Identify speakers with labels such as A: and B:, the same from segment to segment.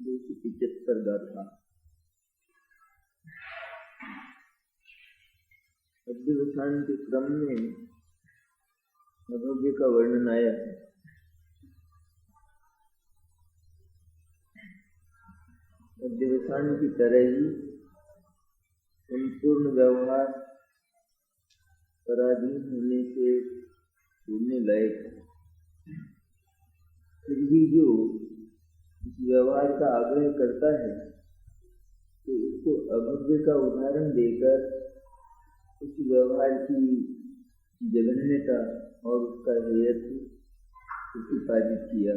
A: 275 गाथा। अध्यवसान के क्रम में अभव्य का वर्णन आया है। अध्यवसान की तरह ही संपूर्ण व्यवहार पराधीन होने से छोड़ने लायक है। फिर भी जो इस व्यवहार का आग्रह करता है तो उसको अभव्य का उदाहरण देकर उस व्यवहार की जघन्यता और उसका हेयत्व प्रतिपादित किया।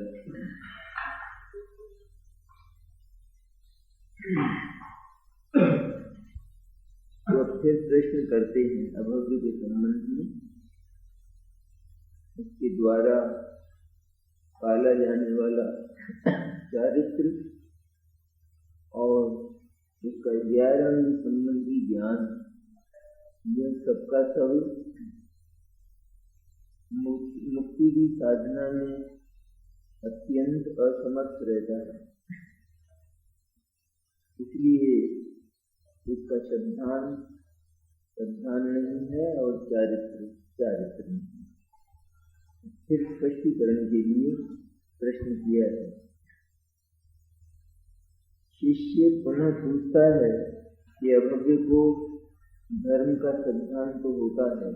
A: तो अब फिर प्रश्न करते हैं अभव्य के संबंध में। उसके द्वारा पाला जाने वाला चारित्र और उसका 11 संबंधी ज्ञान, यह सबका सब मुक्ति की साधना में अत्यंत असमर्थ रहता है। इसलिए उसका श्रद्धान नहीं है और चारित्र नहीं। फिर स्पष्टीकरण के लिए प्रश्न किया है। शिष्य पुनः पूछता है कि अभव्य को धर्म का श्रद्धान तो होता है,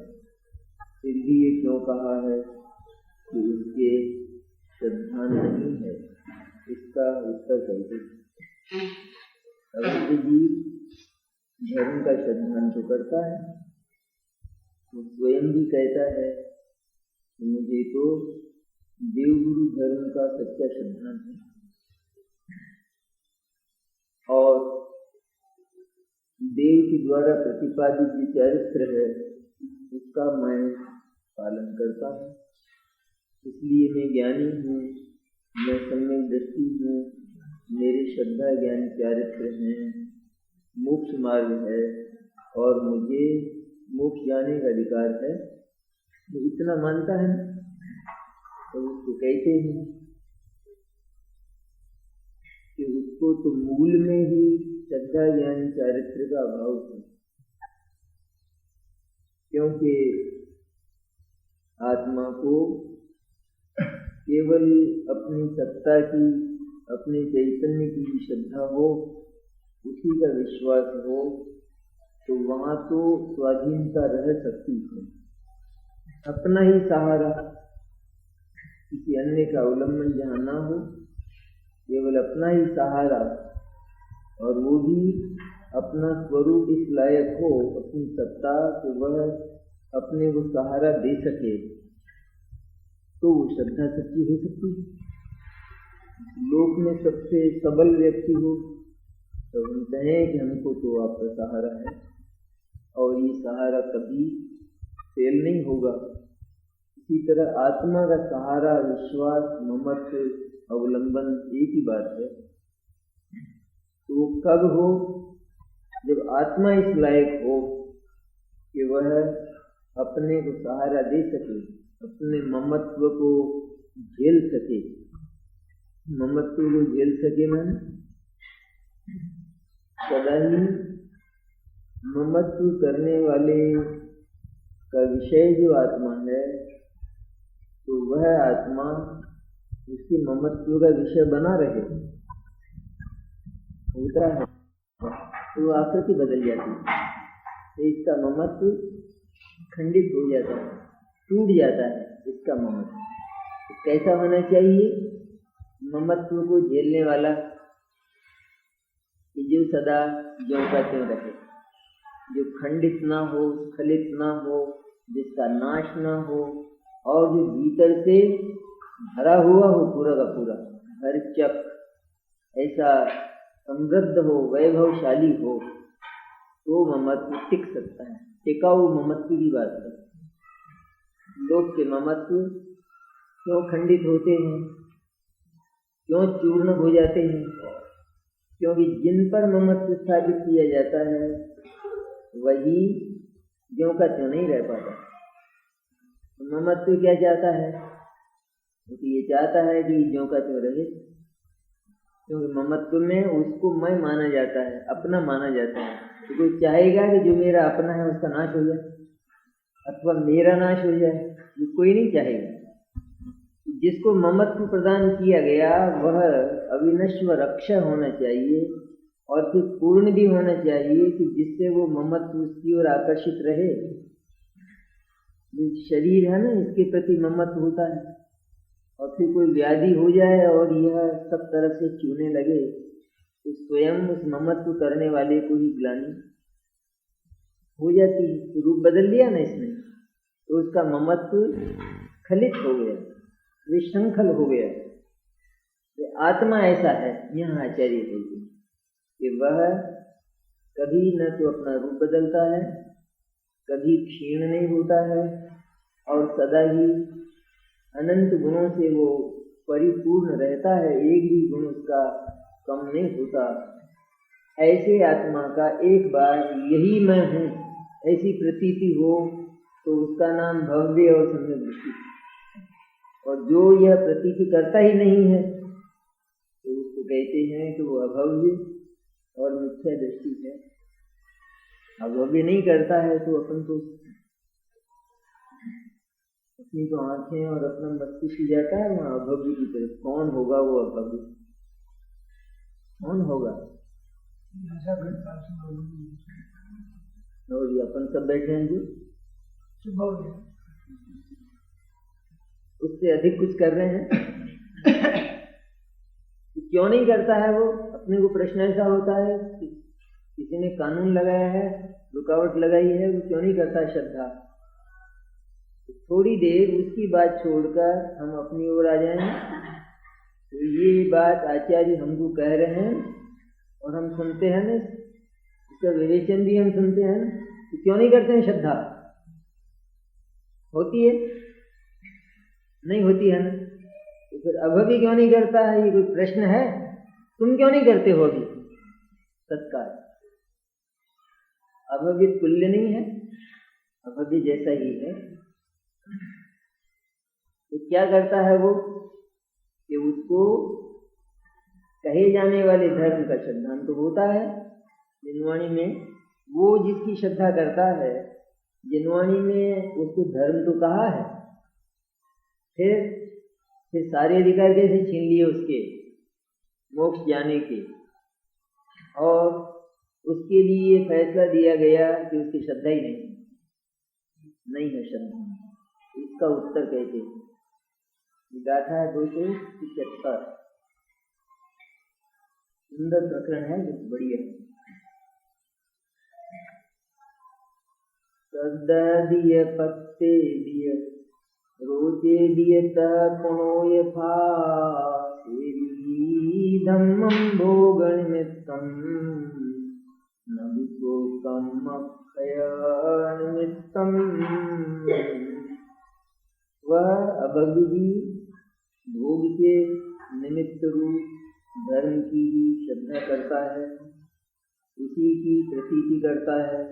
A: फिर भी ये क्यों कहा है कि उसके श्रद्धान नहीं है? इसका उत्तर कैसे? अभव्य भी धर्म का श्रद्धान तो करता है। वो स्वयं भी कहता है कि मुझे तो देवगुरु धर्म का सच्चा श्रद्धान है और देव के द्वारा प्रतिपादित जो चरित्र है उसका मैं पालन करता हूँ। इसलिए मैं ज्ञानी हूँ, मैं सम्यक दृष्टि हूँ, मेरे श्रद्धा ज्ञान चरित्र हैं, मोक्ष मार्ग है और मुझे मोक्ष जाने का अधिकार है। तो इतना मानता है तो उसको कहते हैं कि उसको तो मूल में ही श्रद्धा ज्ञान चारित्र का अभाव है, क्योंकि आत्मा को केवल अपनी सत्ता की, अपने चैतन्य की श्रद्धा हो, उसी का विश्वास हो, तो वहां तो स्वाधीनता रह सकती है। अपना ही सहारा, किसी अन्य का अवलंबन जहाँ ना हो, केवल अपना ही सहारा, और वो भी अपना स्वरूप इस लायक हो, अपनी सत्ता कि वह अपने को सहारा दे सके, तो वो श्रद्धा सच्ची हो सकती है। लोक में सबसे सबल व्यक्ति हो तो हम कहें कि हमको तो आपका सहारा है और ये सहारा कभी फेल नहीं होगा। इसी तरह आत्मा का सहारा, विश्वास, ममत्व, अवलंबन एक ही बात है। तो कब हो? जब आत्मा इस लायक हो कि वह अपने को सहारा दे सके, अपने ममत्व को झेल सके। ममत्व को झेल सके माने सदा ही ममत्व करने वाले का विषय जो आत्मा है, तो वह आत्मा उसके ममत्व का विषय बना रहे, होता है तो आकृति बदल जाती है, तो इसका ममत्व खंडित हो जाता है, टूट जाता है इसका ममत्व। तो कैसा होना चाहिए ममत्व को झेलने वाला? कि जो सदा ज्यों का त्यों रहे, जो खंडित ना हो, स्खलित ना हो, जिसका नाश ना हो, और जो भीतर से भरा हुआ हो पूरा का पूरा, भरचक, ऐसा समृद्ध हो, वैभवशाली हो, तो ममत्व टिक सकता है। टिकाऊ ममत्व की बात है। लोग के ममत्व क्यों खंडित होते हैं, क्यों चूर्ण हो जाते हैं? क्योंकि जिन पर ममत्व स्थापित किया जाता है वही ज्यों का त्यों नहीं रह पाता। ममत्व क्या चाहता है? क्योंकि ये चाहता है कि ज्यों का त्यों रहे, क्योंकि ममत्व में उसको मैं माना जाता है, अपना माना जाता है। तो कोई चाहेगा कि जो मेरा अपना है उसका नाश हो जाए अथवा मेरा नाश हो जाए, ये कोई नहीं चाहेगा। जिसको ममत्व प्रदान किया गया वह अविनश्वर अक्षय होना चाहिए और फिर पूर्ण भी होना चाहिए कि जिससे वो ममत्व उसकी ओर आकर्षित रहे। शरीर है ना, इसके प्रति ममत्व होता है, और फिर कोई व्याधि हो जाए और यह सब तरफ से चूने लगे तो स्वयं उस ममत्व करने वाले को ही ग्लानि हो जाती है। तो रूप बदल दिया ना इसने, तो उसका ममत्व खलित हो गया, विशृंखल हो गया। तो आत्मा ऐसा है, यहाँ आचार्य कहते हैं कि वह कभी न तो अपना रूप बदलता है, कभी क्षीण नहीं होता है, और सदा ही अनंत गुणों से वो परिपूर्ण रहता है, एक भी गुण उसका कम नहीं होता। ऐसे आत्मा का एक बार यही मैं हूँ ऐसी प्रतीति हो तो उसका नाम भव्य और सम्यक दृष्टि। और जो यह प्रतीति करता ही नहीं है तो उसको कहते हैं कि वो अभव्य और मिथ्या दृष्टि है। अभव्य नहीं करता है तो अपन तो अपनी तो आंखें और अपना मस्तिष्क जाता है वहाँ अभव्य की तरफ। कौन होगा वो अभव्य? कौन होगा? और ये अपन सब बैठे हैं जो उससे अधिक कुछ कर रहे हैं। क्यों नहीं करता है वो? अपने को प्रश्न ऐसा होता है कि किसी ने कानून लगाया है, रुकावट लगाई है, वो क्यों नहीं करता श्रद्धा? थोड़ी देर उसकी बात छोड़कर हम अपनी ओर आ जाएं तो ये बात आचार्य हमको कह रहे हैं और हम सुनते हैं ना, इसका विवेचन भी हम सुनते हैं ना, तो क्यों नहीं करते हैं श्रद्धा? होती है? नहीं होती है ना? तो फिर अभव्य क्यों नहीं करता है? ये कोई प्रश्न है? तुम क्यों नहीं करते हो अभी तत्काल? अभव्य तुल्य नहीं है, अभव्य जैसा ही है। तो क्या करता है वो कि उसको कहे जाने वाले धर्म का सिद्धांत तो होता है जिनवाणी में, वो जिसकी श्रद्धा करता है जिनवाणी में उसको धर्म तो कहा है, फिर सारे अधिकार कैसे छीन लिए उसके मोक्ष जाने के, और उसके लिए फैसला दिया गया कि उसकी श्रद्धा ही नहीं है श्रद्धा। इसका उत्तर कहते हैं, गाथा है 275, सुंदर प्रकरण है, बढ़िया। सद्दिय पत्ते दिय रोचे दियत पुणो यथा धम्मं भोग निमित्तम नविशोकम अक्षय निमित्तम। वह अभव्य जी भोग के निमित्त रूप धर्म की श्रद्धा करता है, उसी की प्रतीति करता है,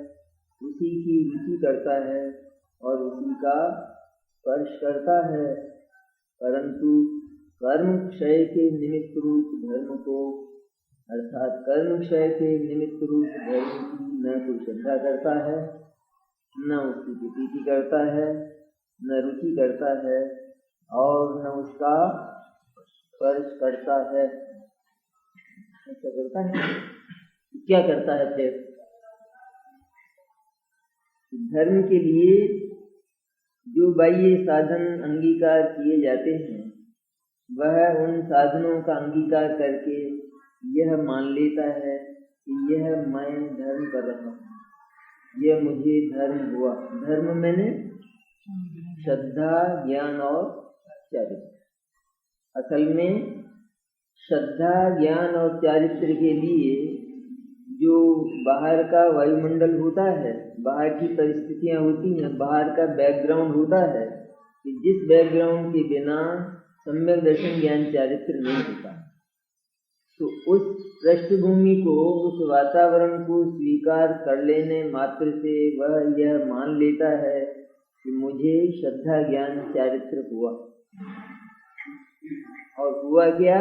A: उसी की रुचि करता है और उसी का स्पर्श करता है, परंतु कर्म क्षय के निमित्त रूप धर्म को, अर्थात कर्म क्षय के निमित्त रूप धर्म की न तो श्रद्धा करता है, न उसकी प्रतीति करता है, न रुचि करता है और न उसका स्पर्श करता है। ऐसा करता है? क्या करता है फिर? धर्म के लिए जो बाह्य साधन अंगीकार किए जाते हैं वह उन साधनों का अंगीकार करके यह मान लेता है कि यह मैं धर्म कर रहा हूँ, यह मुझे धर्म हुआ। धर्म मैंने श्रद्धा, ज्ञान और चारित्र। असल में श्रद्धा, ज्ञान और चारित्र के लिए जो बाहर का वायुमंडल होता है, बाहर की परिस्थितियां होती हैं, बाहर का बैकग्राउंड होता है, कि जिस बैकग्राउंड के बिना सम्यक दर्शन ज्ञान चारित्र नहीं होता, तो उस पृष्ठभूमि को, उस वातावरण को स्वीकार कर लेने मात्र से वह यह मान लेता है कि मुझे श्रद्धा, ज्ञान, चारित्र हुआ। और हुआ क्या?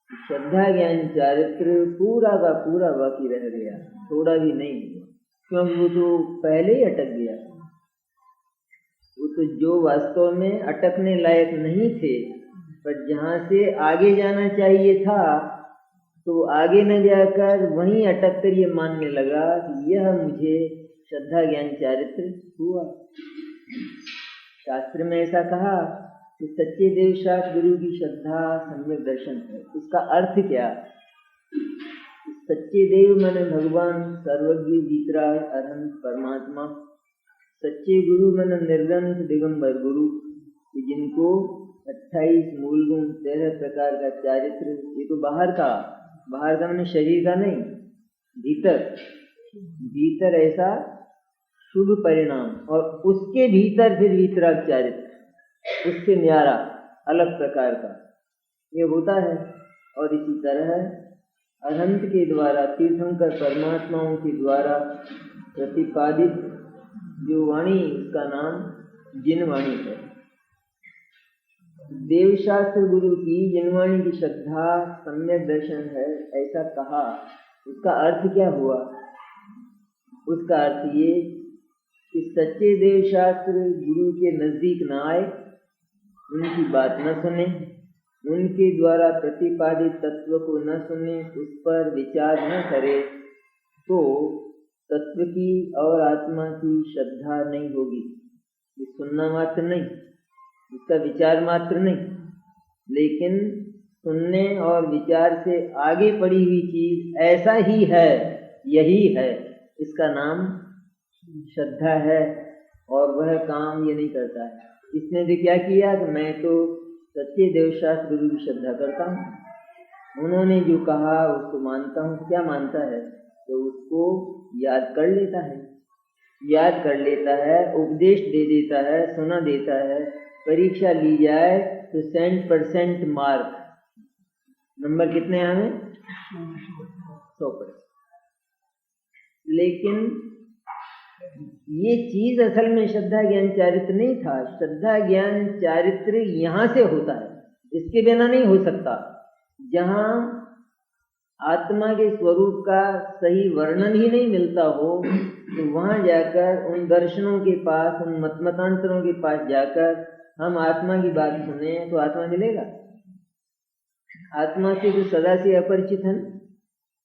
A: श्रद्धा ज्ञान चारित्र पूरा का पूरा बाकी रह गया, थोड़ा भी नहीं हुआ, क्योंकि वो तो पहले ही अटक गया। वो तो जो वास्तव में अटकने लायक नहीं थे, पर जहाँ से आगे जाना चाहिए था, तो आगे न जाकर वहीं अटक कर ये मानने लगा कि यह मुझे श्रद्धा ज्ञान चारित्र हुआ। शास्त्र में ऐसा कहा कि सच्चे देव शास्त्र गुरु की श्रद्धा सम्यक दर्शन है। उसका अर्थ क्या? सच्चे देव माने भगवान, सर्वज्ञ, वीतराग, अरहंत, परमात्मा। सच्चे गुरु माने निर्ग्रंथ दिगंबर गुरु, कि जिनको 28 मूल गुण, 13 प्रकार का चारित्र, ये तो बाहर का माने शरीर का नहीं, भीतर ऐसा शुभ परिणाम, और उसके भीतर फिर वीतराग चारित्र, उससे न्यारा अलग प्रकार का ये होता है। और इसी तरह अनंत के द्वारा, तीर्थंकर परमात्माओं के द्वारा प्रतिपादित जो वाणी, उसका नाम जिन वाणी है। देवशास्त्र गुरु की जिनवाणी की श्रद्धा सम्यक दर्शन है, ऐसा कहा। उसका अर्थ क्या हुआ? उसका अर्थ ये कि सच्चे देवशास्त्र गुरु के नजदीक न आए, उनकी बात न सुने, उनके द्वारा प्रतिपादित तत्व को न सुने, उस पर विचार न करे, तो तत्व की और आत्मा की श्रद्धा नहीं होगी। ये सुनना मात्र नहीं, इसका विचार मात्र नहीं, लेकिन सुनने और विचार से आगे पड़ी हुई चीज ऐसा ही है, यही है, इसका नाम श्रद्धा है। और वह काम ये नहीं करता है। इसने तो क्या किया कि मैं तो सच्चे देवशास्त्र गुरु की श्रद्धा करता हूँ, उन्होंने जो कहा उसको मानता हूँ। क्या मानता है? तो उसको याद कर लेता है, याद कर लेता है, उपदेश दे देता है, सुना देता है। परीक्षा ली जाए तो 100% मार्क, नंबर कितने आए? 100%। लेकिन ये चीज असल में श्रद्धा ज्ञान चारित्र नहीं था। श्रद्धा ज्ञान चारित्र यहाँ से होता है, इसके बिना नहीं हो सकता। जहाँ आत्मा के स्वरूप का सही वर्णन ही नहीं मिलता हो, तो वहां जाकर उन दर्शनों के पास, उन मतमतांतरों के पास जाकर हम आत्मा की बात सुने तो आत्मा मिलेगा? आत्मा से जो सदा से अपरिचित है,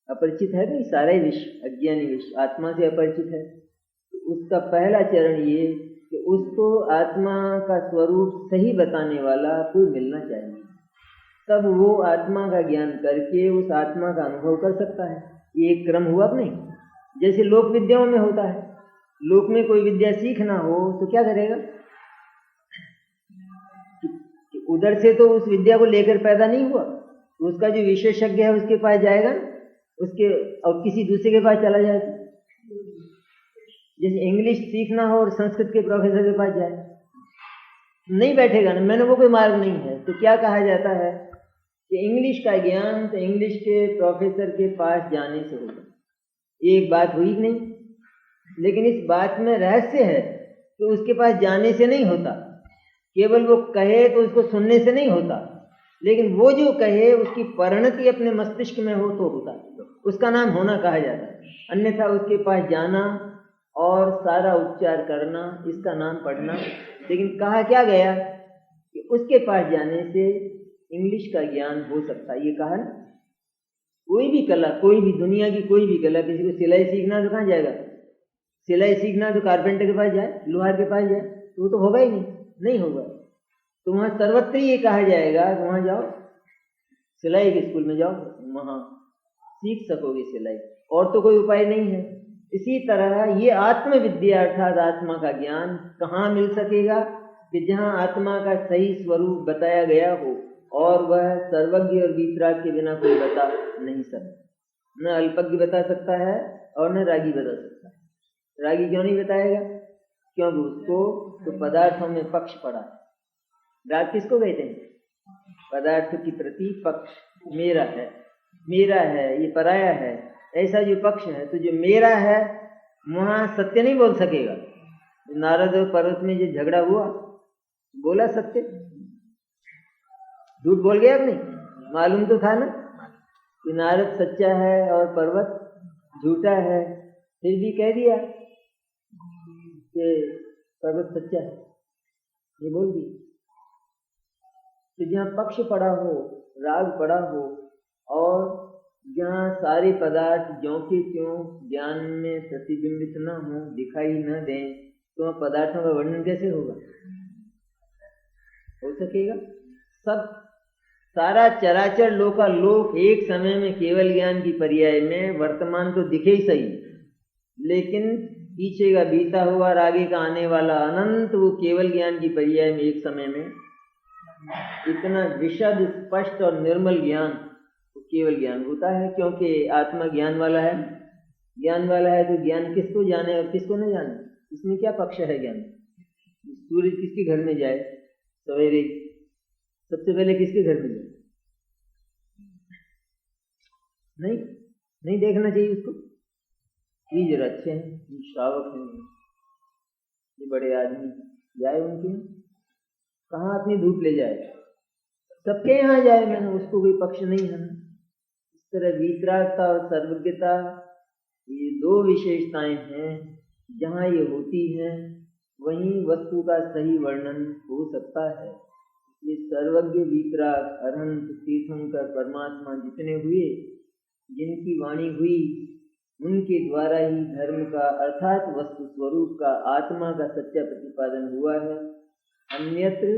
A: अपरिचित है भाई, सारा विश्व, अज्ञानी विश्व आत्मा से अपरिचित है। तो उसका पहला चरण ये कि उसको आत्मा का स्वरूप सही बताने वाला कोई मिलना चाहिए, तब वो आत्मा का ज्ञान करके उस आत्मा का अनुभव कर सकता है। ये एक क्रम हुआ कि नहीं? जैसे लोक विद्याओं में होता है, लोक में कोई विद्या सीखना हो तो क्या करेगा? उधर से तो उस विद्या को लेकर पैदा नहीं हुआ, तो उसका जो विशेषज्ञ है उसके पास जाएगा, उसके और किसी दूसरे के पास चला जाएगा। जैसे इंग्लिश सीखना हो और संस्कृत के प्रोफेसर के पास जाए, नहीं बैठेगा ना, मैंने वो कोई मार्ग नहीं है। तो क्या कहा जाता है कि इंग्लिश का ज्ञान तो इंग्लिश के प्रोफेसर के पास जाने से होगा। ये एक बात हुई नहीं, लेकिन इस बात में रहस्य है कि उसके पास जाने से नहीं होता, केवल वो कहे तो उसको सुनने से नहीं होता, लेकिन वो जो कहे उसकी परिणति अपने मस्तिष्क में हो तो होता है, उसका नाम होना कहा जाता है। अन्यथा उसके पास जाना और सारा उपचार करना, इसका नाम पढ़ना। लेकिन कहा क्या गया कि उसके पास जाने से इंग्लिश का ज्ञान हो सकता है। ये कहा ना, कोई भी कला, कोई भी दुनिया की कोई भी कला, किसी को सिलाई सीखना तो कहाँ जाएगा? सिलाई सीखना तो कारपेंटर के पास जाए, लोहार के पास जाए, तो वो तो होगा ही नहीं होगा। तो वहाँ सर्वत्र ये कहा जाएगा कि वहाँ जाओ, सिलाई के स्कूल में जाओ, वहाँ सीख सकोगे सिलाई, और तो कोई उपाय नहीं है। इसी तरह ये आत्मविद्या अर्थात आत्मा का ज्ञान कहाँ मिल सकेगा? कि जहाँ आत्मा का सही स्वरूप बताया गया हो, और वह सर्वज्ञ और वीतराग के बिना कोई बता नहीं सकता। न अल्पज्ञ बता सकता है और न रागी बता सकता है। रागी क्यों नहीं बताएगा? क्योंकि उसको तो पदार्थों में पक्ष पड़ा है। राग किसको कहते हैं? पदार्थ की प्रति पक्ष, मेरा है, मेरा है, ये पराया है, ऐसा जो पक्ष है। तो जो मेरा है वहां सत्य नहीं बोल सकेगा। नारद और पर्वत में जो झगड़ा हुआ, बोला सत्य, झूठ बोल गया कि नहीं? मालूम तो था ना, कि नारद सच्चा है और पर्वत झूठा है, फिर भी कह दिया कि पर्वत सच्चा है, ये बोल दिया। तो जहाँ पक्ष पड़ा हो, राग पड़ा हो, और जहाँ सारे पदार्थ ज्यों के त्यों ज्ञान में प्रतिबिंबित न हो, दिखाई न दें, तो वहाँ पदार्थों का वर्णन कैसे होगा? हो सकेगा? सब सारा चराचर लोकालोक एक समय में केवल ज्ञान की पर्याय में वर्तमान तो दिखे ही सही, लेकिन पीछे का बीता हुआ और आगे का आने वाला अनंत, वो केवल ज्ञान की पर्याय में एक समय में इतना विशद स्पष्ट और निर्मल ज्ञान, तो केवल ज्ञान होता है। क्योंकि आत्मा ज्ञान वाला है, ज्ञान वाला है तो ज्ञान किसको जाने और किसको न जाने, इसमें क्या पक्ष है? ज्ञान सूरज किसके घर में जाए सवेरे, सबसे पहले किसके घर में जाए? नहीं देखना चाहिए उसको। ये जरा अच्छे हैं, ये श्रावक हैं, ये बड़े आदमी, जाए उनके यहाँ, कहाँ अपनी धूप ले जाए, सबके यहाँ जाए, मैंने उसको कोई पक्ष नहीं है। इस तरह वीतरागता और सर्वज्ञता, ये दो विशेषताएं हैं, जहाँ ये होती हैं वहीं वस्तु का सही वर्णन हो सकता है। ये सर्वज्ञ, वीतराग, अरहंत, तीर्थंकर, परमात्मा जितने हुए, जिनकी वाणी हुई, उनके द्वारा ही धर्म का अर्थात वस्तु स्वरूप का, आत्मा का सच्चा प्रतिपादन हुआ है। अन्यत्र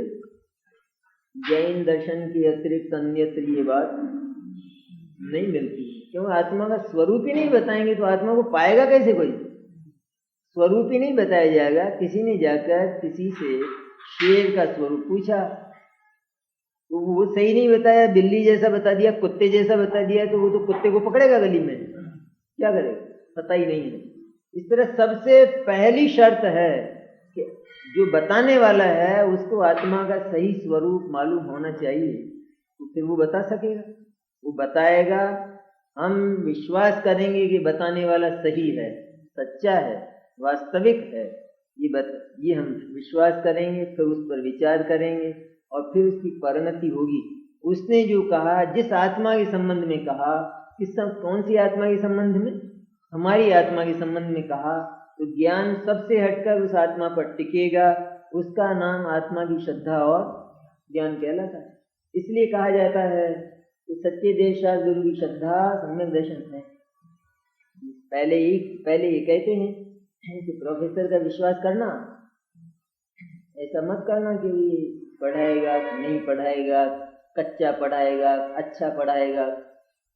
A: जैन दर्शन के अतिरिक्त अन्यत्र ये बात नहीं मिलती, क्यों? आत्मा का स्वरूप ही नहीं बताएंगे तो आत्मा को पाएगा कैसे कोई? स्वरूप ही नहीं बताया जाएगा। किसी ने जाकर किसी से शेर का स्वरूप पूछा तो वो सही नहीं बताया, बिल्ली जैसा बता दिया, कुत्ते जैसा बता दिया, तो वो तो कुत्ते को पकड़ेगा गली में, क्या करेगा? पता ही नहीं है। इस तरह सबसे पहली शर्त है कि जो बताने वाला है उसको आत्मा का सही स्वरूप मालूम होना चाहिए, तो फिर वो बता सकेगा, वो बताएगा। हम विश्वास करेंगे कि बताने वाला सही है, सच्चा है, वास्तविक है, ये हम विश्वास करेंगे, फिर उस पर विचार करेंगे और फिर उसकी परिणति होगी। उसने जो कहा, जिस आत्मा के संबंध में कहा, कौन सी आत्मा के संबंध में? हमारी आत्मा के संबंध में कहा, तो ज्ञान सबसे हटकर उस आत्मा पर टिकेगा। उसका नाम आत्मा की श्रद्धा और ज्ञान कहलाता है। इसलिए कहा जाता है कि सच्चे देव शास्त्र गुरु की श्रद्धा सम्यक दर्शन है। पहले ये कहते हैं कि प्रोफेसर का विश्वास करना, ऐसा मत करना कि ये पढ़ाएगा नहीं पढ़ाएगा, कच्चा पढ़ाएगा, अच्छा पढ़ाएगा।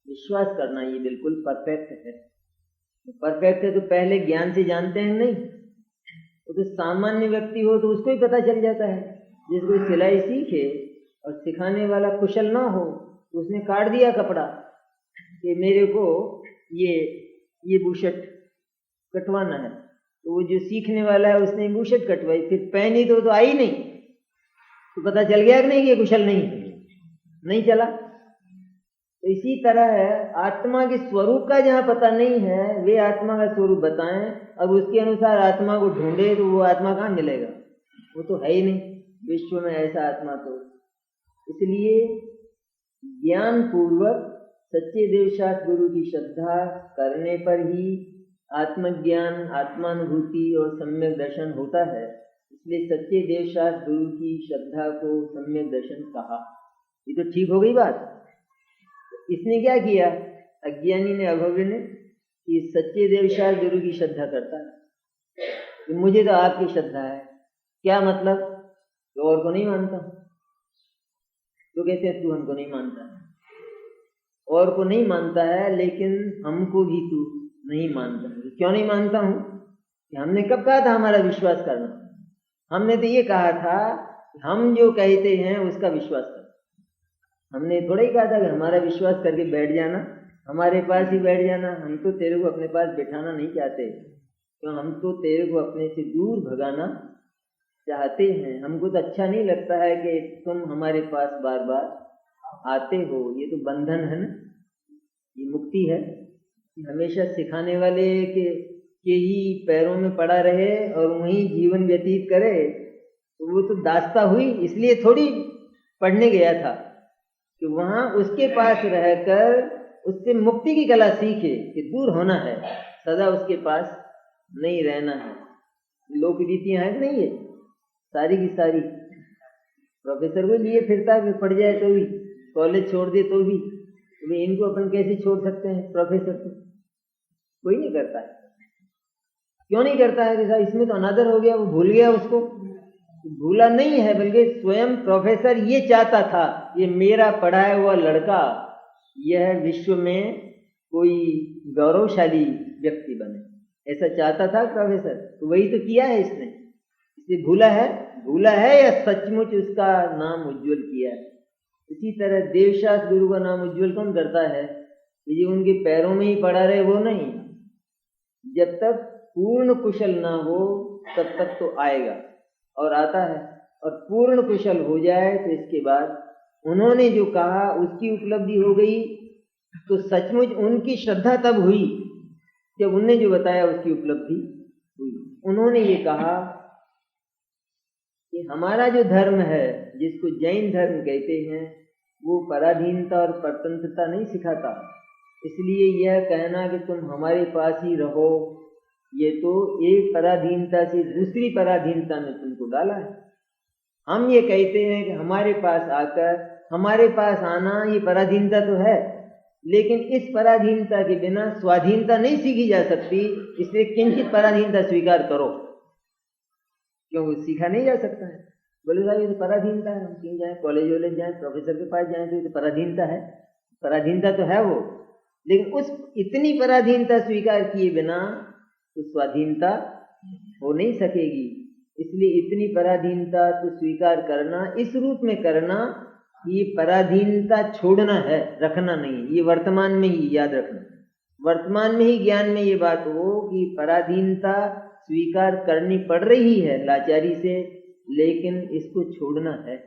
A: विश्वास करना ये बिल्कुल परफेक्ट है। परफेक्ट है तो पहले ज्ञान से जानते हैं नहीं, तो सामान्य व्यक्ति हो तो उसको ही पता चल जाता है। जिसको सिलाई सीखे और सिखाने वाला कुशल ना हो तो उसने काट दिया कपड़ा कि मेरे को ये बुशर्ट कटवाना है, तो वो जो सीखने वाला है उसने बुशर्ट कटवाई, फिर पहनी तो आई नहीं, तो पता चल गया कि नहीं कि कुशल नहीं चला। तो इसी तरह है, आत्मा के स्वरूप का जहाँ पता नहीं है, वे आत्मा का स्वरूप बताएं, अब उसके अनुसार आत्मा को ढूंढे तो वो आत्मा कहाँ मिलेगा? वो तो है ही नहीं विश्व में ऐसा आत्मा। तो इसलिए ज्ञान पूर्वक सच्चे देव शास्त्र गुरु की श्रद्धा करने पर ही आत्मज्ञान, आत्मानुभूति और सम्यक दर्शन होता है। इसलिए सच्चे देव शास्त्र गुरु की श्रद्धा को सम्यक दर्शन कहा। ये तो ठीक हो गई बात। इसने क्या किया? अज्ञानी ने, अभव्य ने, कि सच्चे देव शास्त्र गुरु की श्रद्धा करता है कि मुझे तो आपकी श्रद्धा है। क्या मतलब? तो और को नहीं मानता। तो कहते हैं तू हमको नहीं मानता है, और को नहीं मानता है, लेकिन हमको भी तू नहीं मानता है। क्यों नहीं मानता हूं? कि हमने कब कहा था हमारा विश्वास करना? हमने तो ये कहा था हम जो कहते हैं उसका विश्वास कर। हमने थोड़ा ही कहा था कि हमारा विश्वास करके बैठ जाना, हमारे पास ही बैठ जाना। हम तो तेरे को अपने पास बैठाना नहीं चाहते, क्यों? हम तो तेरे को अपने से दूर भगाना चाहते हैं। हमको तो अच्छा नहीं लगता है कि तुम हमारे पास बार बार आते हो। ये तो बंधन है ना, ये मुक्ति है। हमेशा सिखाने वाले के ही पैरों में पड़ा रहे और वहीं जीवन व्यतीत करे, तो वो तो दास्ता हुई। इसलिए थोड़ी पढ़ने गया था कि वहां उसके पास रहकर उससे मुक्ति की कला सीखे कि दूर होना है, सदा उसके पास नहीं रहना है। लोक रीतियां हैं कि नहीं, है सारी की सारी। प्रोफेसर को लिए फिरता है, पढ़ जाए तो भी, कॉलेज छोड़ दे तो भी इनको अपन कैसे छोड़ सकते हैं? प्रोफेसर को कोई नहीं करता है। क्यों नहीं करता है? कि इसमें तो अनादर हो गया, वो भूल गया उसको। भूला नहीं है, बल्कि स्वयं प्रोफेसर ये चाहता था, ये मेरा पढ़ाया हुआ लड़का यह विश्व में कोई गौरवशाली व्यक्ति बने, ऐसा चाहता था प्रोफेसर। तो वही तो किया है इसने। इसे भूला है या सचमुच उसका नाम उज्जवल किया है? इसी तरह देवशास्त्र गुरु का नाम उज्जवल कौन करता है? ये उनके पैरों में ही पड़ा रहे वो नहीं। जब तक पूर्ण कुशल ना हो तब तक तो आएगा और आता है, और पूर्ण कुशल हो जाए तो इसके बाद उन्होंने जो कहा उसकी उपलब्धि हो गई। तो सचमुच उनकी श्रद्धा तब हुई जब उनने जो बताया उसकी उपलब्धि हुई। उन्होंने ये कहा कि हमारा जो धर्म है, जिसको जैन धर्म कहते हैं, वो पराधीनता और परतंत्रता नहीं सिखाता। इसलिए यह कहना कि तुम हमारे पास ही रहो, ये तो एक पराधीनता से दूसरी पराधीनता में तुमको डाला है। हम ये कहते हैं कि हमारे पास आकर, हमारे पास आना ये पराधीनता तो है, लेकिन इस पराधीनता के बिना स्वाधीनता नहीं सीखी जा सकती। इसलिए किंचित पराधीनता स्वीकार करो, क्योंकि सीखा नहीं जा सकता है। बोले साहब ये तो पराधीनता है, हम कहीं जाए, कॉलेज वॉलेज जाए, प्रोफेसर के पास जाए तो ये तो पराधीनता है। पराधीनता तो है वो, लेकिन उस इतनी पराधीनता स्वीकार किए बिना तो स्वाधीनता हो नहीं सकेगी। इसलिए इतनी पराधीनता तो स्वीकार करना, इस रूप में करना, ये पराधीनता छोड़ना है, रखना नहीं। ये वर्तमान में ही याद रखना, वर्तमान में ही ज्ञान में ये बात हो कि पराधीनता स्वीकार करनी पड़ रही है लाचारी से, लेकिन इसको छोड़ना है।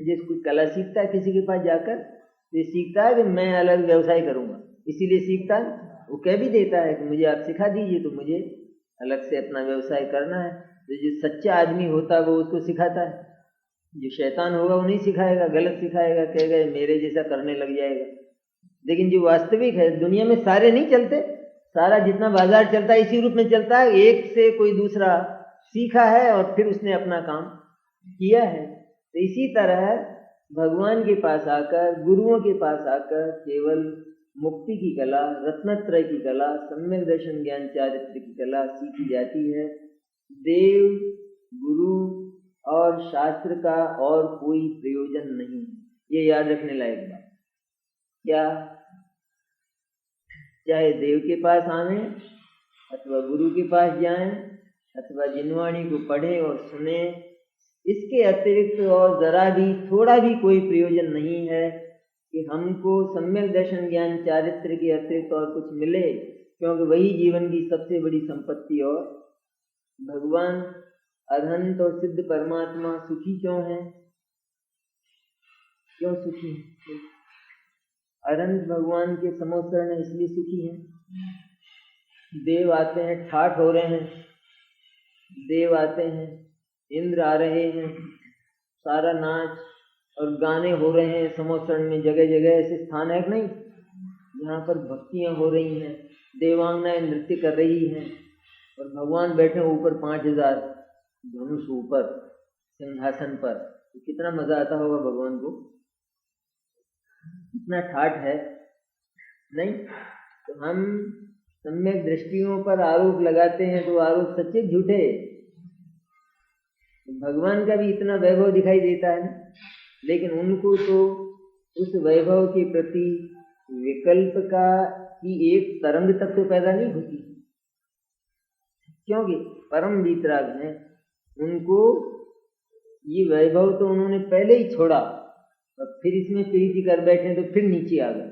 A: जिसको कला सीखता है किसी के पास जाकर, तो सीखता है कि मैं अलग व्यवसाय करूंगा, इसीलिए सीखता है। वो कह भी देता है कि मुझे आप सिखा दीजिए, तो मुझे अलग से अपना व्यवसाय करना है। तो जो सच्चा आदमी होता है वो उसको सिखाता है। जो शैतान होगा वो नहीं सिखाएगा, गलत सिखाएगा, कहेगा मेरे जैसा करने लग जाएगा। लेकिन जो वास्तविक है, दुनिया में सारे नहीं चलते, सारा जितना बाजार चलता है इसी रूप में चलता है। एक से कोई दूसरा सीखा है और फिर उसने अपना काम किया है। तो इसी तरह भगवान के पास आकर, गुरुओं के पास आकर केवल मुक्ति की कला, रत्नत्रय की कला, सम्यक दर्शन ज्ञान चारित्र की कला सीखी जाती है। देव, गुरु और शास्त्र का और कोई प्रयोजन नहीं। ये याद रखने लायक बात। क्या चाहे देव के पास आवे अथवा गुरु के पास जाएं अथवा जिनवाणी को पढ़े और सुने, इसके अतिरिक्त और जरा भी थोड़ा भी कोई प्रयोजन नहीं है कि हमको सम्यक दर्शन ज्ञान चारित्र के अतिरिक्त और कुछ मिले, क्योंकि वही जीवन की सबसे बड़ी संपत्ति। और भगवान अरहंत और सिद्ध परमात्मा सुखी क्यों है? क्यों सुखी है? अरहंत भगवान के समोसरण है इसलिए सुखी है। देव आते हैं, ठाठ हो रहे हैं, देव आते हैं, इंद्र आ रहे हैं, सारा नाच और गाने हो रहे हैं समोसरण में। जगह जगह ऐसे स्थान है कि नहीं जहाँ पर भक्तियाँ हो रही हैं, देवांगनाएं नृत्य कर रही हैं और भगवान बैठे ऊपर 5000 धनुष ऊपर सिंहासन पर। तो कितना मजा आता होगा भगवान को, इतना ठाठ है नहीं? तो हम सम्यक दृष्टियों पर आरोप लगाते हैं तो आरोप सच्चे झूठे। भगवान का भी इतना वैभव दिखाई देता है, लेकिन उनको तो उस वैभव के प्रति विकल्प का की एक तरंग तक तो पैदा नहीं होती, क्योंकि परम वीतराग हैं। उनको ये वैभव तो उन्होंने पहले ही छोड़ा और फिर इसमें प्रीति कर बैठे तो फिर नीचे आ गए।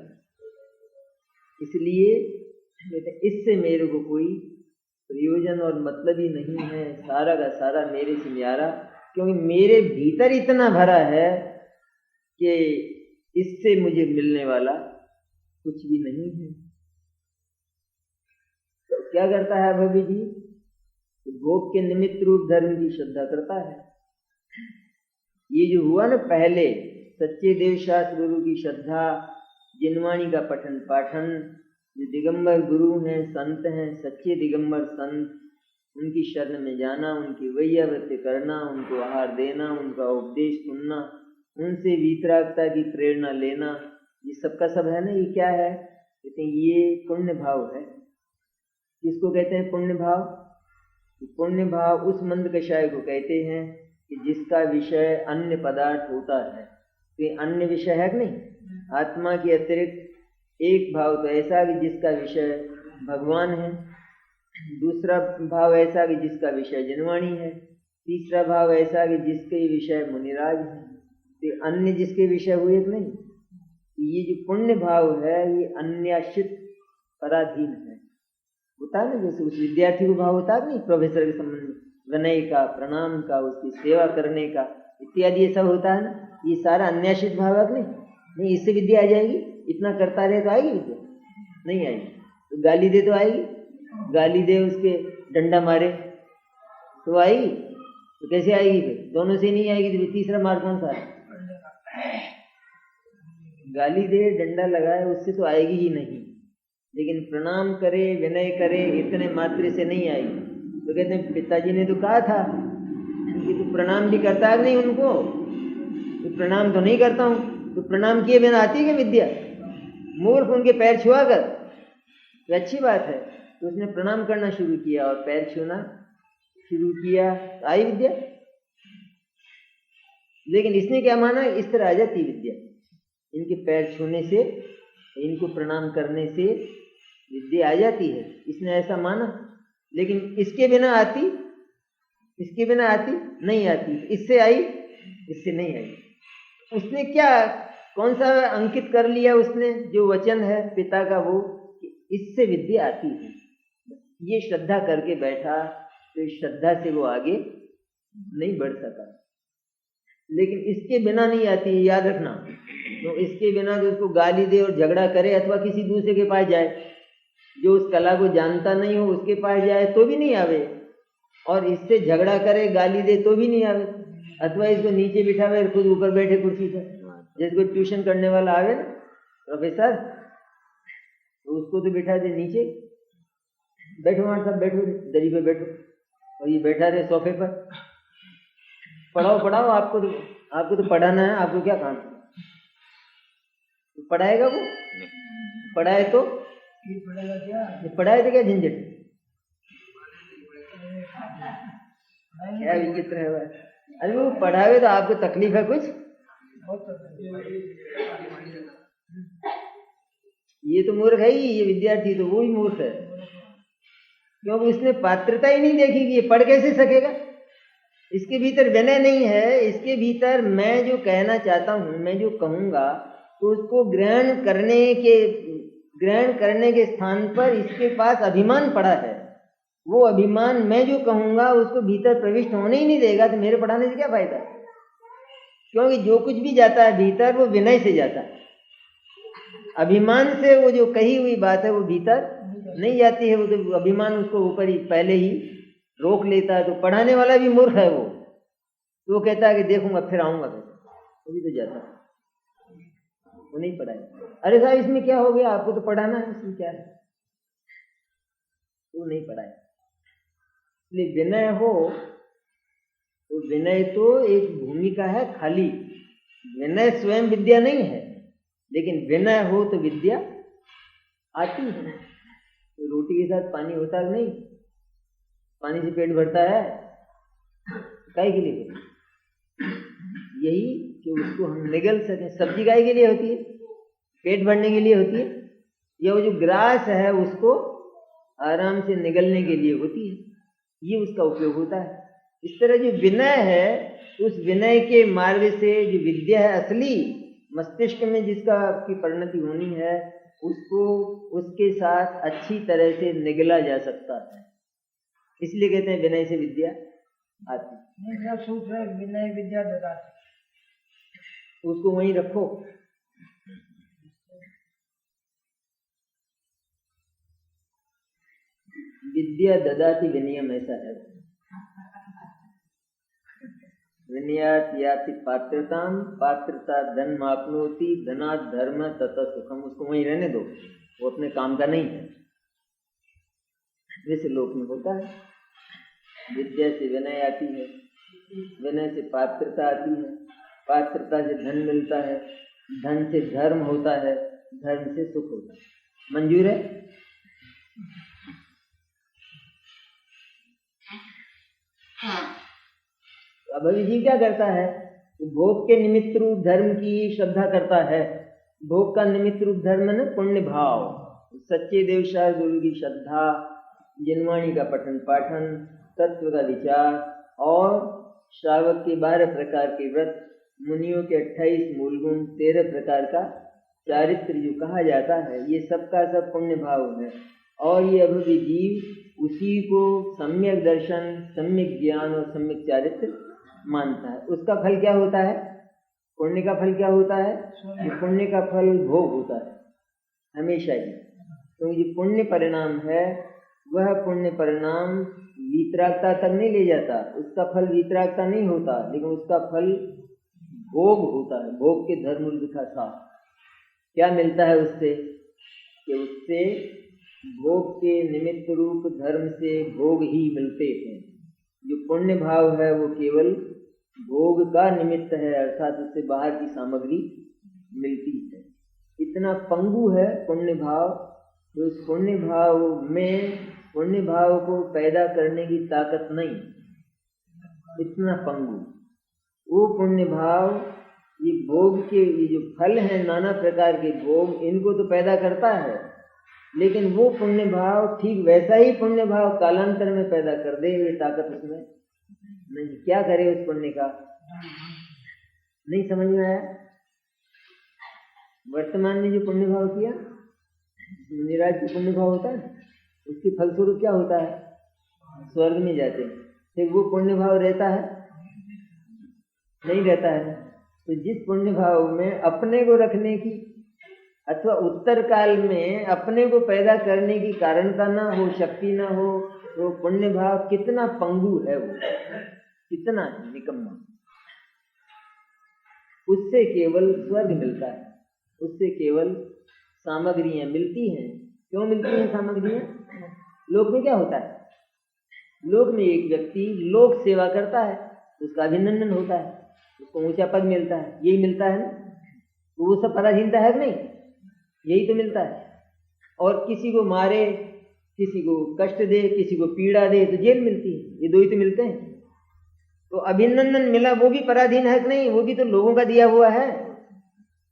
A: इसलिए इससे मेरे को कोई प्रयोजन और मतलब ही नहीं है, सारा का सारा मेरे से न्यारा, क्योंकि मेरे भीतर इतना भरा है कि इससे मुझे मिलने वाला कुछ भी नहीं है। तो क्या करता है भव्य जी? भोग के निमित्त रूप धर्म की श्रद्धा करता है। ये जो हुआ ना पहले, सच्चे देव शास्त्र गुरु की श्रद्धा, जिनवाणी का पठन पाठन, जो दिगंबर गुरु हैं, संत हैं, सच्चे दिगंबर संत, उनकी शरण में जाना, उनकी वैयावृत्ति करना, उनको आहार देना, उनका उपदेश सुनना, उनसे वीतरागता की प्रेरणा लेना, ये सबका सब है ना। ये क्या है? कहते हैं ये पुण्य भाव है। किसको कहते हैं पुण्य भाव? पुण्य भाव उस मंद कषाय को कहते हैं कि जिसका विषय अन्य पदार्थ होता है। तो ये अन्य विषय है कि नहीं? आत्मा के अतिरिक्त एक भाव तो ऐसा कि जिसका विषय भगवान है, दूसरा भाव ऐसा कि जिसका विषय जिनवाणी है, तीसरा भाव ऐसा कि जिसके विषय मुनिराज है। तो अन्य जिसके विषय हुए कि नहीं? ये जो पुण्य भाव है ये अन्याश्रित पराधीन है। होता है ना, जैसे उस विद्यार्थी को भाव होता है नहीं, प्रोफेसर के संबंध में विनय का, प्रणाम का, उसकी सेवा करने का इत्यादि, ये सब होता है ना। ये सारा अन्याश्रित भाव है नहीं? नहीं, इससे विद्या आ जाएगी? इतना करता रहे तो आएगी विद्या? नहीं आएगी। तो गाली दे तो आएगी? गाली दे, उसके डंडा मारे तो आएगी? तो कैसे आएगी? फिर दोनों से नहीं आएगी तो तीसरा मार्ग कौन सा है? गाली दे, डंडा लगाए, उससे तो आएगी ही नहीं। लेकिन प्रणाम करे, विनय करे, इतने मात्र से नहीं आएगी। तो कहते हैं पिताजी ने तो कहा था कि तू प्रणाम भी करता है नहीं उनको? तो प्रणाम तो नहीं करता हूँ। तो प्रणाम किए बिना आती है क्या विद्या? मूर्ख, उनके पैर छुआ कर तो अच्छी बात है। तो उसने प्रणाम करना शुरू किया और पैर छूना शुरू किया, तो आई विद्या। लेकिन इसने क्या माना? इस तरह आ जाती विद्या, इनके पैर छूने से, इनको प्रणाम करने से विद्या आ जाती है, इसने ऐसा माना। लेकिन इसके बिना आती? इसके बिना आती? नहीं आती। इससे आई? इससे नहीं आई। उसने क्या, कौन सा अंकित कर लिया उसने? जो वचन है पिता का, वो इससे विद्या आती है। ये श्रद्धा करके बैठा, तो इस श्रद्धा से वो आगे नहीं बढ़ सका। लेकिन इसके बिना नहीं आती, याद रखना। तो इसके बिना जो उसको गाली दे और झगड़ा करे, अथवा किसी दूसरे के पास जाए जो उस कला को जानता नहीं हो, उसके पास जाए तो भी नहीं आवे, और इससे झगड़ा करे, गाली दे तो भी नहीं आवे, अथवा इसको नीचे बिठावे और खुद ऊपर बैठे कुर्सी पर। जैसे कोई ट्यूशन करने वाला आवे ना, प्रोफेसर, तो उसको तो बिठा दे नीचे, बैठो वहां सब, बैठो दरी पे बैठो, और ये बैठा रहे सोफे पर। पढ़ाओ पढ़ाओ, आपको तो पढ़ाना है, आपको क्या काम? तो पढ़ाएगा वो? पढ़ाए तो पढ़ेगा क्या? पढ़ाए तो क्या झंझट? क्या विचित्र है भाई। अरे वो पढ़ावे तो आपको तकलीफ है कुछ? ये तो मूर्ख है ही, ये विद्यार्थी तो वो ही मूर्ख है, क्योंकि उसने पात्रता ही नहीं देखी कि ये पढ़ कैसे सकेगा। इसके भीतर विनय नहीं है, इसके भीतर मैं जो कहना चाहता हूँ, मैं जो कहूँगा, तो उसको ग्रहण करने के स्थान पर इसके पास अभिमान पड़ा है। वो अभिमान मैं जो कहूँगा उसको भीतर प्रविष्ट होने ही नहीं देगा, तो मेरे पढ़ाने से क्या फायदा? क्योंकि जो कुछ भी जाता है भीतर वो विनय से जाता है। अभिमान से वो जो कही हुई बात है वो भीतर नहीं जाती है, वो तो अभिमान उसको ऊपर ही पहले ही रोक लेता है। तो पढ़ाने वाला भी मूर्ख है वो, तो वो कहता है कि देखूंगा फिर आऊंगा, वो भी तो जाता है, वो नहीं पढ़ाएगा। अरे साहब इसमें क्या हो गया, आपको तो पढ़ाना है, इसमें क्या है? वो नहीं पढ़ाएगा। इसलिए विनय हो तो विनय तो एक भूमिका है खाली, विनय स्वयं विद्या नहीं है, लेकिन विनय हो तो विद्या आती है। तो रोटी के साथ पानी होता है नहीं? पानी से पेट भरता है, काहे के लिए? यही कि उसको हम निगल सकें। सब्जी काहे के लिए होती है? पेट भरने के लिए होती है, या वो जो ग्रास है उसको आराम से निगलने के लिए होती है, ये उसका उपयोग होता है। इस तरह जो विनय है, उस विनय के मार्ग से जो विद्या है असली, मस्तिष्क में जिसका की परिणति होनी है, उसको उसके साथ अच्छी तरह से निगला जा सकता है। इसलिए कहते हैं विनय से विद्या आती। सूत्र है विनय विद्या ददाति, उसको वहीं रखो। विद्या ददाति विनयम, ऐसा है। विनयात याति पात्रताम, पात्रता धन मापनोति, धनात् धर्म तथा सुखम। उसको वहीं रहने दो, वो अपने काम का नहीं है। जैसे लोक में होता है, विद्या से विनय आती है, विनय से पात्रता आती है, पात्रता से धन मिलता है, धन से धर्म होता है, धर्म से सुख होता है। मंजूर है? अब जीव क्या करता है? भोग के निमित्त रूप धर्म की श्रद्धा करता है। भोग का निमित्त रूप धर्म है पुण्य भाव, सच्चे देवशास्त्र गुरु की श्रद्धा, जिनवाणी का पठन पाठन, तत्व का विचार और श्रावक के 12 प्रकार के व्रत, मुनियों के 28 मूल गुण, 13 प्रकार का चारित्र जो कहा जाता है, ये सबका सब पुण्य भाव है। और ये अभिव्य जीव उसी को सम्यक दर्शन, सम्यक ज्ञान और सम्यक चारित्र मानता है। उसका फल क्या होता है? पुण्य का फल क्या होता है? पुण्य का फल भोग होता है हमेशा ही। तो ये पुण्य परिणाम है, वह पुण्य परिणाम वीतरागता तक नहीं ले जाता, उसका फल वीतरागता नहीं होता, लेकिन उसका फल भोग होता है। भोग के धर्म लिखा था, क्या मिलता है उससे? कि उससे भोग के निमित्त रूप धर्म से भोग ही मिलते हैं। जो पुण्य भाव है वो केवल भोग का निमित्त है, अर्थात उससे बाहर की सामग्री मिलती है। इतना पंगु है पुण्य भाव, तो उस पुण्य भाव में पुण्य भाव को पैदा करने की ताकत नहीं, इतना पंगु। वो पुण्य भाव ये भोग के ये जो फल हैं, नाना प्रकार के भोग, इनको तो पैदा करता है, लेकिन वो पुण्य भाव ठीक वैसा ही पुण्य भाव कालांतर में पैदा कर दे, ये ताकत उसमें नहीं। क्या करे उस पुण्य का? नहीं समझ में आया? वर्तमान में जो पुण्य भाव किया, मुनिराज जो पुण्य भाव होता है, उसके फलस्वरूप क्या होता है? स्वर्ग में जाते हैं। फिर वो पुण्य भाव रहता है? नहीं रहता है। तो जिस पुण्य भाव में अपने को रखने की अथवा उत्तर काल में अपने को पैदा करने की कारणता ना हो, शक्ति ना हो, वो पुण्य भाव कितना पंगु है, वो कितना निकम्मा। उससे केवल स्वर्ग मिलता है, उससे केवल सामग्रियां मिलती हैं। क्यों मिलती हैं सामग्रियां? लोक में क्या होता है? लोक में एक व्यक्ति लोक सेवा करता है, उसका अभिनंदन होता है, उसको ऊंचा पद मिलता है, यही मिलता है ना? तो वो सब पराधीनता है कि नहीं? यही तो मिलता है। और किसी को मारे, किसी को कष्ट दे, किसी को पीड़ा दे, तो जेल मिलती है। ये दो ही तो मिलते हैं। तो अभिनंदन मिला, वो भी पराधीन है कि नहीं? वो भी तो लोगों का दिया हुआ है।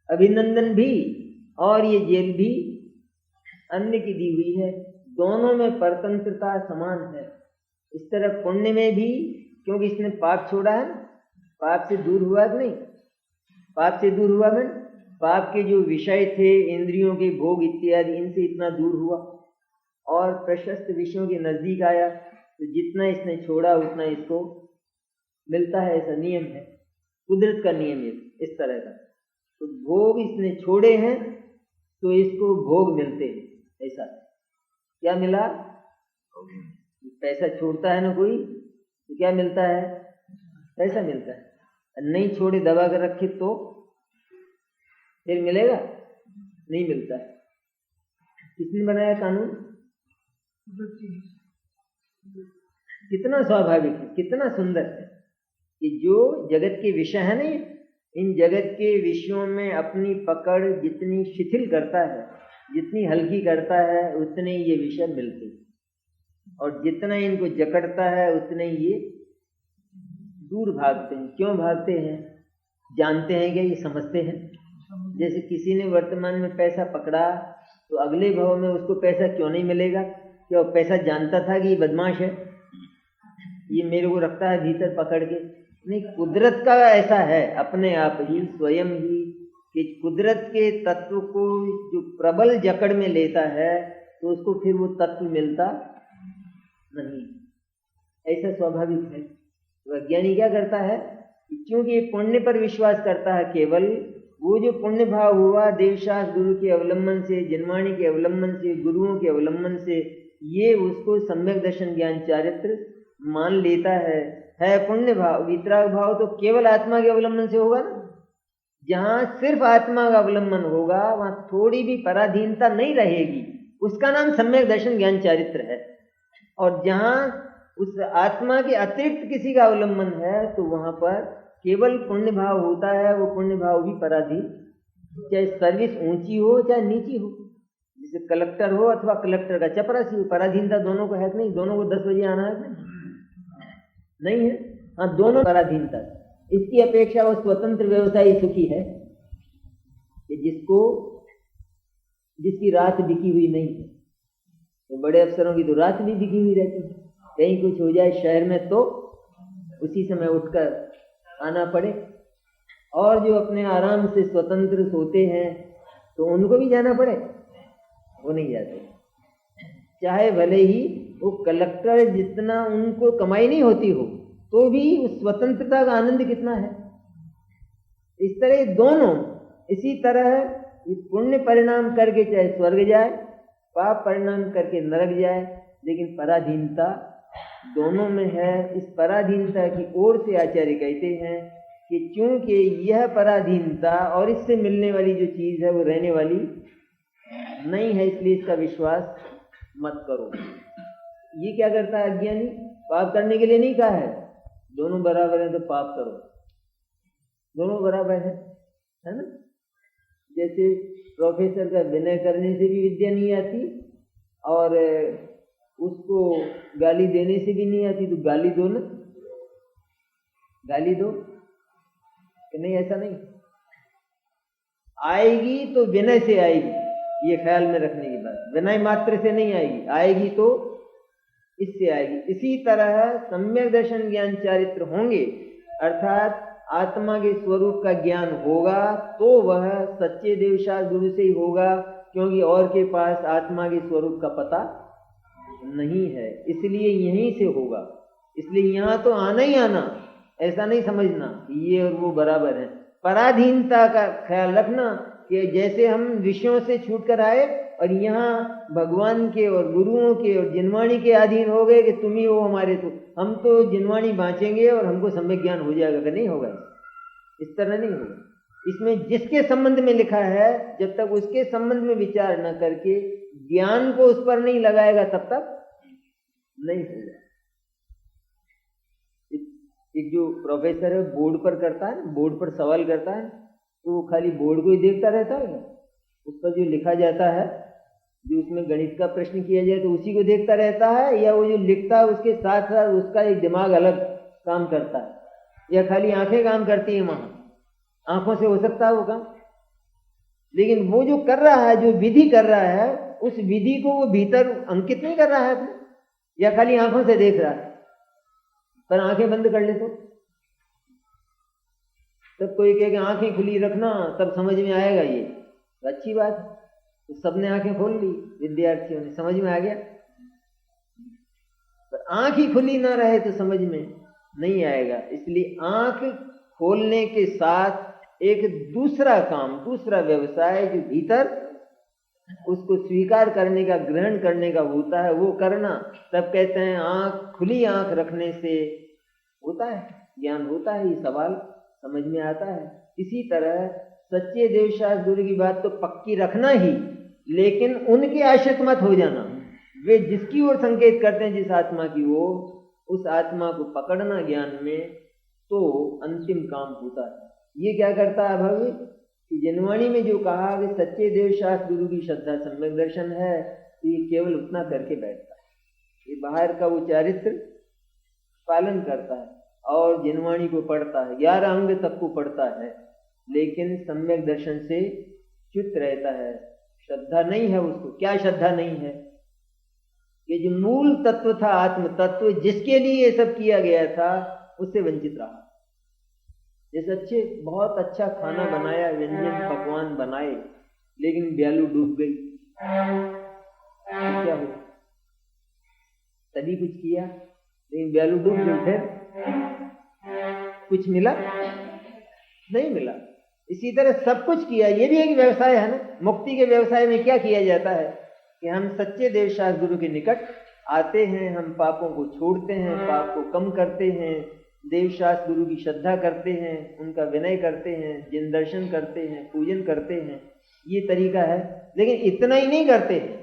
A: अभिनंदन भी और ये जेल भी अन्य की दी हुई है। दोनों में परतंत्रता समान है। इस तरह पुण्य में भी, क्योंकि इसने पाप छोड़ा है, पाप से दूर हुआ कि नहीं? पाप से दूर हुआ मैं, पाप के जो विषय थे, इंद्रियों के भोग इत्यादि, इनसे इतना दूर हुआ और प्रशस्त विषयों के नजदीक आया। तो जितना इसने छोड़ा उतना इसको मिलता है, ऐसा नियम है, कुदरत का नियम है इस तरह का। तो भोग इसने छोड़े हैं तो इसको भोग मिलते हैं। ऐसा क्या मिला? पैसा छोड़ता है ना कोई, तो क्या मिलता है? पैसा मिलता है। नहीं छोड़े, दबा कर रखे तो फिर मिलेगा? नहीं मिलता है। किसने बनाया कानून? कितना स्वाभाविक है, कितना सुंदर है कि जो जगत के विषय है ना, इन जगत के विषयों में अपनी पकड़ जितनी शिथिल करता है, जितनी हल्की करता है, उतने ये विषय मिलते हैं। और जितना इनको जकड़ता है उतने ये दूर भागते हैं। क्यों भागते हैं? जानते हैं क्या? ये समझते हैं। जैसे किसी ने वर्तमान में पैसा पकड़ा तो अगले भाव में उसको पैसा क्यों नहीं मिलेगा? क्या पैसा जानता था कि ये बदमाश है, ये मेरे को रखता है भीतर पकड़ के? नहीं, कुदरत का ऐसा है अपने आप ही, स्वयं ही, कि कुदरत के तत्व को जो प्रबल जकड़ में लेता है तो उसको फिर वो तत्व मिलता नहीं। ऐसा स्वाभाविक है। वैज्ञानिक क्या करता है? क्योंकि पुण्य पर विश्वास करता है, केवल वो जो पुण्य भाव हुआ देवशास्त्र गुरु के अवलंबन से, जिनवाणी के अवलंबन से, गुरुओं के अवलंबन से, ये उसको सम्यक दर्शन ज्ञान चारित्र मान लेता है है पुण्य भाव, वितराग भाव तो केवल आत्मा के अवलंबन से होगा ना। जहां सिर्फ आत्मा का अवलंबन होगा वहां थोड़ी भी पराधीनता नहीं रहेगी, उसका नाम सम्यक दर्शन ज्ञान चारित्र है। और जहां उस आत्मा के अतिरिक्त किसी का अवलंबन है तो वहां पर केवल पुण्य भाव होता है। वो पुण्य भाव भी पराधीन, चाहे सर्विस ऊंची हो चाहे नीची हो, जैसे कलेक्टर हो अथवा कलेक्टर का चपरासी हो, पराधीनता दोनों को है कि नहीं? दोनों को 10 बजे आना है कि नहीं है? हाँ, दोनों पराधीनता। इसकी अपेक्षा वो स्वतंत्र व्यवसायी सुखी है कि जिसकी रात बिकी हुई नहीं है। तो बड़े अफसरों की तो रात भी बिकी हुई रहती है, कहीं कुछ हो जाए शहर में तो उसी समय उठकर आना पड़े। और जो अपने आराम से स्वतंत्र सोते हैं तो उनको भी जाना पड़े, वो नहीं जाते, चाहे भले ही वो कलेक्टर जितना उनको कमाई नहीं होती हो तो भी उस स्वतंत्रता का आनंद कितना है। इस तरह दोनों, इसी तरह पुण्य परिणाम करके चाहे स्वर्ग जाए, पाप परिणाम करके नरक जाए, लेकिन पराधीनता दोनों में है। इस पराधीनता की ओर से आचार्य कहते हैं कि क्योंकि यह पराधीनता और इससे मिलने वाली जो चीज है वो रहने वाली नहीं है, इसलिए इसका विश्वास मत करो। ये क्या करता है अज्ञानी? पाप करने के लिए नहीं कहा है, दोनों बराबर है तो पाप करो, दोनों बराबर है ना। जैसे प्रोफेसर का विनय करने से भी विद्या नहीं आती और उसको गाली देने से भी नहीं आती, तो गाली दो ना, गाली दो कि नहीं? ऐसा नहीं आएगी तो विनय से आएगी, ये ख्याल में रखने की बात। विनय मात्र से नहीं आएगी, आएगी तो इससे आएगी। इसी तरह सम्यक दर्शन ज्ञान चारित्र होंगे, अर्थात आत्मा के स्वरूप का ज्ञान होगा तो वह सच्चे देवशास्त्र गुरु से ही होगा, क्योंकि और के पास आत्मा के स्वरूप का पता नहीं है, इसलिए यहीं से होगा। इसलिए यहाँ तो आना ही आना, ऐसा नहीं समझना ये और वो बराबर है। पराधीनता का ख्याल रखना कि जैसे हम विषयों से छूट कर आए और यहाँ भगवान के और गुरुओं के और जिनवाणी के अधीन हो गए कि तुम ही हो हमारे, तो हम तो जिनवाणी बाँचेंगे और हमको सम्यक ज्ञान हो जाएगा, कि नहीं होगा? इस तरह नहीं होगा। इसमें जिसके संबंध में लिखा है, जब तक उसके संबंध में विचार न करके ज्ञान को उस पर नहीं लगाएगा तब तक नहीं होगा। एक जो प्रोफेसर है बोर्ड पर करता है, बोर्ड पर सवाल करता है, तो वो खाली बोर्ड को ही देखता रहता है? उस पर जो लिखा जाता है, जो उसमें गणित का प्रश्न किया जाए तो उसी को देखता रहता है, या वो जो लिखता है उसके साथ साथ उसका एक दिमाग अलग काम करता है, या खाली आंखें काम करती है? वहां आंखों से हो सकता है वो काम, लेकिन वो जो कर रहा है, जो विधि कर रहा है, उस विधि को वो भीतर अंकित नहीं कर रहा है अपने, या खाली आंखों से देख रहा है। पर आंखें बंद कर ले तो तब कोई कहे कि आंखें खुली रखना तब समझ में आएगा, ये तो अच्छी बात है। तो सबने आंखें खोल ली, विद्यार्थियों ने, समझ में आ गया। पर आंख ही खुली ना रहे तो समझ में नहीं आएगा। इसलिए आंख खोलने के साथ एक दूसरा काम, दूसरा व्यवसाय जो भीतर उसको स्वीकार करने का, ग्रहण करने का होता है, वो करना। तब कहते हैं आंख खुली, आंख रखने से होता है ज्ञान, होता है, ये सवाल समझ में आता है। इसी तरह सच्चे देवशास्त्र गुरु की बात तो पक्की रखना ही, लेकिन उनके आश्रित मत हो जाना। वे जिसकी ओर संकेत करते हैं, जिस आत्मा की ओर, उस आत्मा को पकड़ना ज्ञान में, तो अंतिम काम होता है। ये क्या करता है भव्य कि जिनवाणी में जो कहा कि सच्चे देवशास्त्र गुरु की श्रद्धा सम्यक दर्शन है, तो ये केवल उतना करके बैठता है। ये बाहर का वो चारित्र पालन करता है और जिनवाणी को पढ़ता है, 11 अंग तक को पढ़ता है, लेकिन सम्यक दर्शन से च्युत रहता है। श्रद्धा नहीं है उसको। क्या श्रद्धा नहीं है? ये जो मूल तत्व था, आत्म तत्व, जिसके लिए ये सब किया गया था, उससे वंचित रहा। जैसे अच्छे, बहुत अच्छा खाना बनाया, व्यंजन पकवान बनाए, लेकिन ब्यालू डूब गई, तो क्या हो? तभी कुछ किया, लेकिन ब्यालू डूब गई, फिर कुछ मिला नहीं मिला। इसी तरह सब कुछ किया, ये भी एक व्यवसाय है ना। मुक्ति के व्यवसाय में क्या किया जाता है कि हम सच्चे देवशास्त्र गुरु के निकट आते हैं, हम पापों को छोड़ते हैं, पाप को कम करते हैं, देवशास्त्र गुरु की श्रद्धा करते हैं, उनका विनय करते हैं, जिन दर्शन करते हैं, पूजन करते हैं, ये तरीका है। लेकिन इतना ही नहीं करते हैं,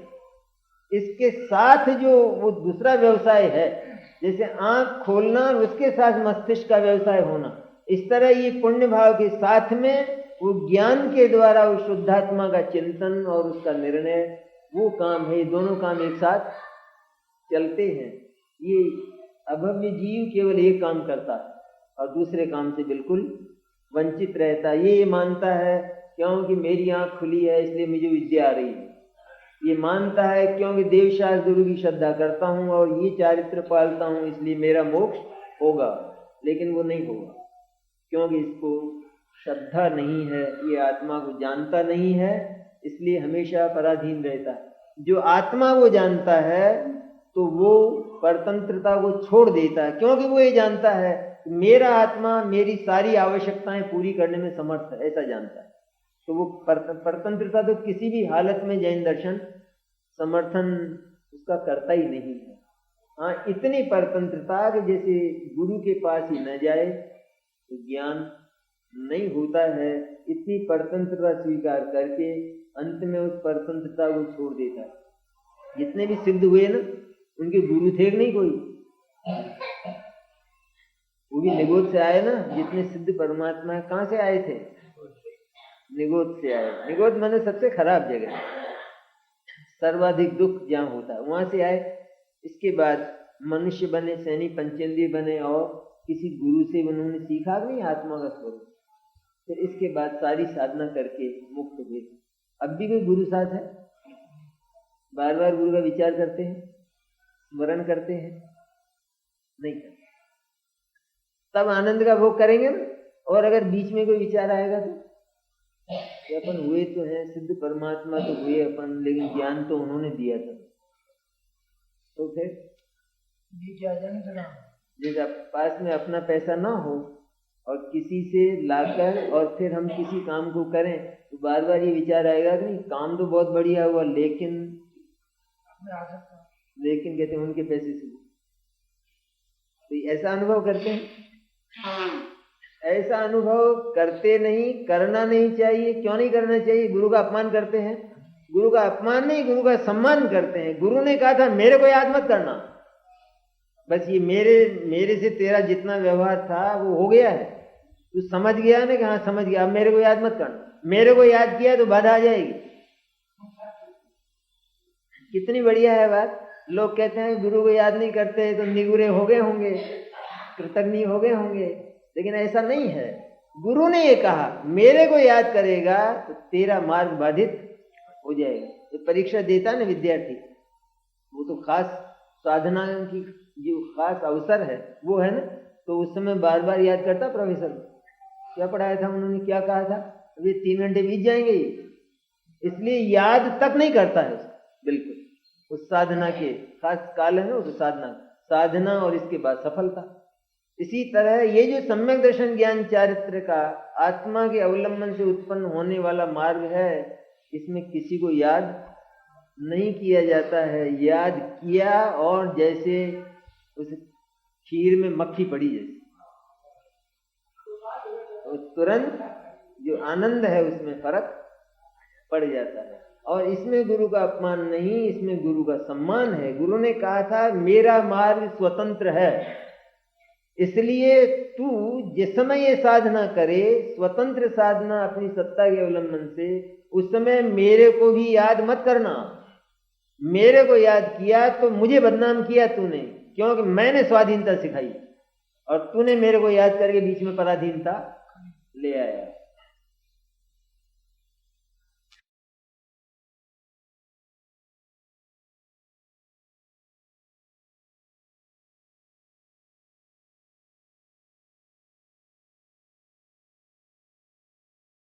A: इसके साथ जो वो दूसरा व्यवसाय है, जैसे आंख खोलना और उसके साथ मस्तिष्क का व्यवसाय होना, इस तरह ये पुण्य भाव के साथ में वो ज्ञान के द्वारा उस शुद्धात्मा का चिंतन और उसका निर्णय, वो काम है। दोनों काम एक साथ चलते हैं। ये अभव्य जीव केवल एक काम करता है और दूसरे काम से बिल्कुल वंचित रहता है। ये मानता है क्योंकि मेरी आंख खुली है इसलिए मुझे विद्या आ रही है, ये मानता है क्योंकि देवशास्त्र गुरु की श्रद्धा करता हूँ और ये चारित्र पालता हूँ इसलिए मेरा मोक्ष होगा। लेकिन वो नहीं होगा, क्योंकि इसको श्रद्धा नहीं है, ये आत्मा को जानता नहीं है, इसलिए हमेशा पराधीन रहता है। जो आत्मा वो जानता है तो वो परतंत्रता को छोड़ देता है, क्योंकि वो ये जानता है कि मेरा आत्मा मेरी सारी आवश्यकताएं पूरी करने में समर्थ है, ऐसा जानता है। तो वो परतंत्रता तो किसी भी हालत में जैन दर्शन समर्थन उसका करता ही नहीं है। हाँ, इतनी परतंत्रता कि जैसे गुरु के पास ही न जाए तो ज्ञान नहीं होता है, इतनी परतंत्रता स्वीकार करके अंत में उस परतंत्रता को छोड़ देता है। जितने भी सिद्ध हुए ना, उनके गुरु थे नहीं कोई, वो भी निगोद से आए ना। जितने सिद्ध परमात्मा है कहाँ से आए थे? निगोद से आए। निगोद माने सबसे खराब जगह, सर्वाधिक दुख जहाँ होता है, वहां से आए। इसके बाद मनुष्य बने, सैनी पंचेंद्रिय बने और किसी गुरु से उन्होंने सीखा नहीं आत्मा का स्वरूप। फिर इसके बाद सारी साधना करके मुक्त हुए। अब भी कोई गुरु साथ है? बार बार गुरु का विचार करते हैं, स्मरण करते हैं? नहीं करते। तब आनंद का भोग करेंगे ना। और अगर बीच में कोई विचार आएगा तो अपन हुए तो हैं, सिद्ध परमात्मा तो हुए अपन, लेकिन ज्ञान तो उन्होंने दिया था, तो फिर जैसे पास में अपना पैसा ना हो और किसी से लाकर और फिर हम किसी काम को करें तो बार बार ये विचार आएगा कि नहीं, काम तो बहुत बढ़िया हुआ लेकिन कहते हैं उनके पैसे से। तो ऐसा अनुभव करते हैं? ऐसा अनुभव करते नहीं, करना नहीं चाहिए। क्यों नहीं करना चाहिए? गुरु का अपमान करते हैं। गुरु का अपमान नहीं, गुरु का सम्मान करते हैं। गुरु ने कहा था मेरे को याद मत करना, बस ये मेरे से तेरा जितना व्यवहार था वो हो गया है, तू समझ गया ना कि हाँ समझ गया, अब मेरे को याद मत करना। मेरे को याद किया तो बाधा आ जाएगी। कितनी बढ़िया है बात। लोग कहते हैं गुरु को याद नहीं करते तो निगुरे हो गए होंगे, कृतज्ञ हो गए होंगे, लेकिन ऐसा नहीं है। गुरु ने ये कहा मेरे को याद करेगा तो तेरा मार्ग बाधित हो जाएगा। ये परीक्षा देता ना विद्यार्थी, वो तो खास साधना की जो खास अवसर है वो है ना, तो उस समय बार बार याद करता प्रोफेसर क्या पढ़ाया था, उन्होंने क्या कहा था, अभी 3 घंटे बीत जाएंगे, इसलिए याद तक नहीं करता है बिल्कुल। उस साधना के खास काल है ना, उस साधना और इसके बाद सफलता। इसी तरह ये जो सम्यक दर्शन ज्ञान चारित्र का आत्मा के अवलंबन से उत्पन्न होने वाला मार्ग है, इसमें किसी को याद नहीं किया जाता है। याद किया और जैसे उस खीर में मक्खी पड़ी जैसे, तो तुरंत जो आनंद है उसमें फर्क पड़ जाता है। और इसमें गुरु का अपमान नहीं, इसमें गुरु का सम्मान है। गुरु ने कहा था मेरा मार्ग स्वतंत्र है, इसलिए तू जिस समय ये साधना करे, स्वतंत्र साधना अपनी सत्ता के अवलंबन से, उस समय मेरे को भी याद मत करना। मेरे को याद किया तो मुझे बदनाम किया तूने, क्योंकि मैंने स्वाधीनता सिखाई और तूने मेरे को याद करके बीच में पराधीनता ले आया।